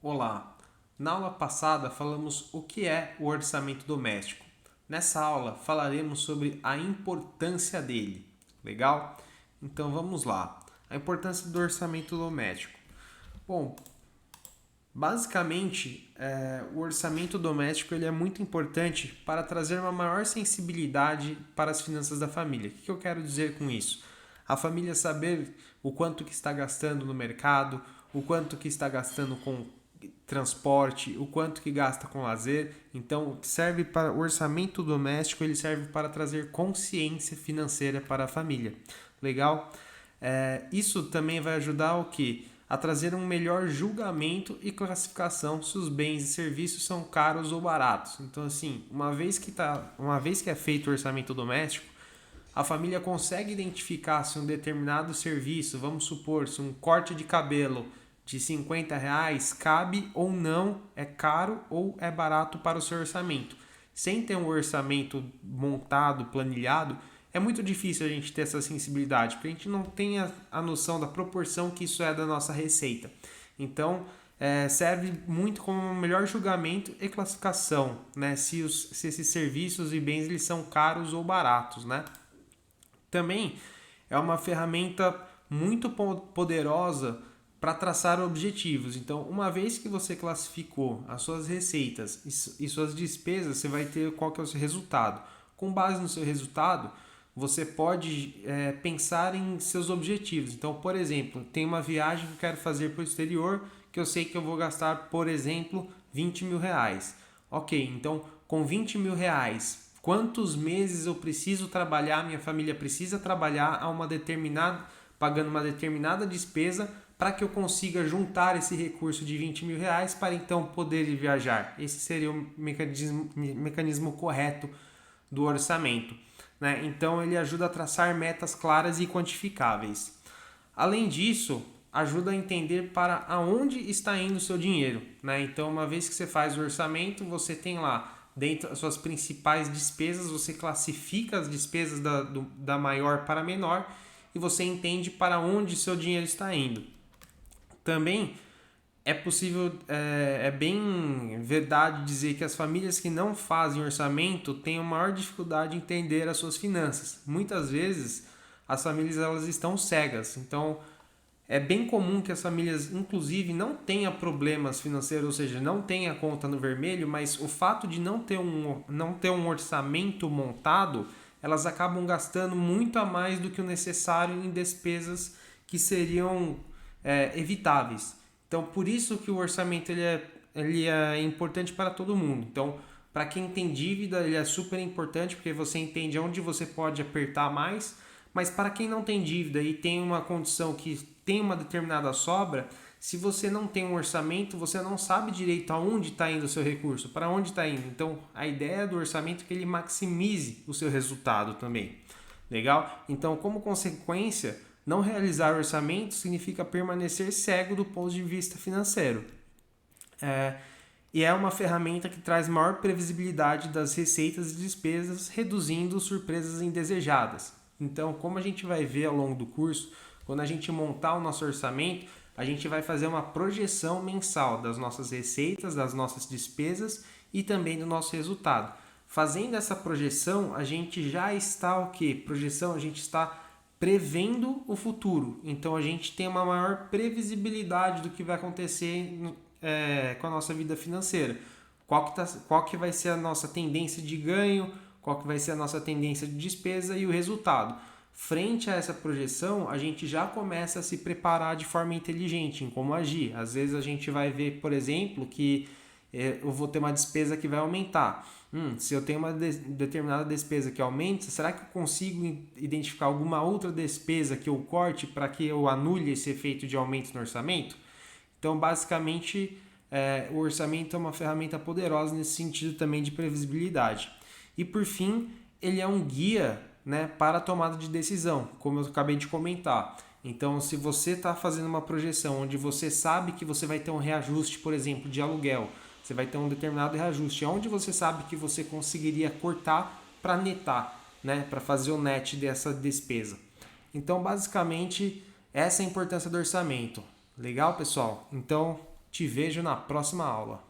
Olá! Na aula passada falamos o que é o orçamento doméstico. Nessa aula falaremos sobre a importância dele. Legal? Então vamos lá. A importância do orçamento doméstico. Bom, basicamente, o orçamento doméstico ele é muito importante para trazer uma maior sensibilidade para as finanças da família. O que eu quero dizer com isso? A família saber o quanto que está gastando no mercado, o quanto que está gastando com transporte, o quanto que gasta com lazer. Então, serve para o orçamento doméstico, ele serve para trazer consciência financeira para a família. Legal? Isso também vai ajudar o quê? A trazer um melhor julgamento e classificação se os bens e serviços são caros ou baratos. Então, assim, uma vez que é feito o orçamento doméstico, a família consegue identificar se um determinado serviço, vamos supor, se um corte de cabelo de R$ 50 cabe ou não, é caro ou é barato para o seu orçamento. Sem ter um orçamento montado, planilhado, é muito difícil a gente ter essa sensibilidade, porque a gente não tem a noção da proporção que isso é da nossa receita. Então, serve muito como um melhor julgamento e classificação, né? Se esses serviços e bens eles são caros ou baratos, né? Também é uma ferramenta muito poderosa para traçar objetivos. Então, uma vez que você classificou as suas receitas e suas despesas, você vai ter qual que é o seu resultado. Com base no seu resultado, você pode pensar em seus objetivos. Então, por exemplo, tem uma viagem que eu quero fazer para o exterior, que eu sei que eu vou gastar, por exemplo, R$ 20.000. Ok, então com R$ 20.000, quantos meses eu preciso trabalhar, minha família precisa trabalhar pagando uma determinada despesa para que eu consiga juntar esse recurso de R$ 20.000 para então poder viajar. Esse seria o mecanismo correto do orçamento, né? Então ele ajuda a traçar metas claras e quantificáveis. Além disso, ajuda a entender para aonde está indo o seu dinheiro, né? Então, uma vez que você faz o orçamento, você tem lá dentro as suas principais despesas, você classifica as despesas da maior para a menor e você entende para onde seu dinheiro está indo. Também é possível, é bem verdade dizer que as famílias que não fazem orçamento têm a maior dificuldade em entender as suas finanças. Muitas vezes as famílias elas estão cegas, então é bem comum que as famílias, inclusive, não tenham problemas financeiros, ou seja, não tenha conta no vermelho, mas o fato de não ter um orçamento montado, elas acabam gastando muito a mais do que o necessário em despesas que seriam evitáveis. Então, por isso que o orçamento ele é importante para todo mundo. Então, para quem tem dívida, ele é super importante porque você entende onde você pode apertar mais. Mas para quem não tem dívida e tem uma condição que tem uma determinada sobra, se você não tem um orçamento, você não sabe direito aonde está indo o seu recurso, para onde está indo. Então, a ideia do orçamento é que ele maximize o seu resultado também. Legal? Então, como consequência, não realizar orçamento significa permanecer cego do ponto de vista financeiro. E é uma ferramenta que traz maior previsibilidade das receitas e despesas, reduzindo surpresas indesejadas. Então, como a gente vai ver ao longo do curso, quando a gente montar o nosso orçamento, a gente vai fazer uma projeção mensal das nossas receitas, das nossas despesas e também do nosso resultado. Fazendo essa projeção, a gente já está o quê? Projeção, a gente está prevendo o futuro. Então a gente tem uma maior previsibilidade do que vai acontecer com a nossa vida financeira. Qual que vai ser a nossa tendência de ganho, qual que vai ser a nossa tendência de despesa e o resultado. Frente a essa projeção, a gente já começa a se preparar de forma inteligente em como agir. Às vezes a gente vai ver, por exemplo, que eu vou ter uma despesa que vai aumentar. Se eu tenho uma determinada despesa que aumenta, será que eu consigo identificar alguma outra despesa que eu corte para que eu anule esse efeito de aumento no orçamento? Então, basicamente, o orçamento é uma ferramenta poderosa nesse sentido também de previsibilidade. E, por fim, ele é um guia, né, para a tomada de decisão, como eu acabei de comentar. Então, se você está fazendo uma projeção onde você sabe que você vai ter um reajuste, por exemplo, de aluguel, você vai ter um determinado reajuste, onde você sabe que você conseguiria cortar para netar, né, para fazer o net dessa despesa. Então, basicamente, essa é a importância do orçamento. Legal, pessoal? Então, Te vejo na próxima aula.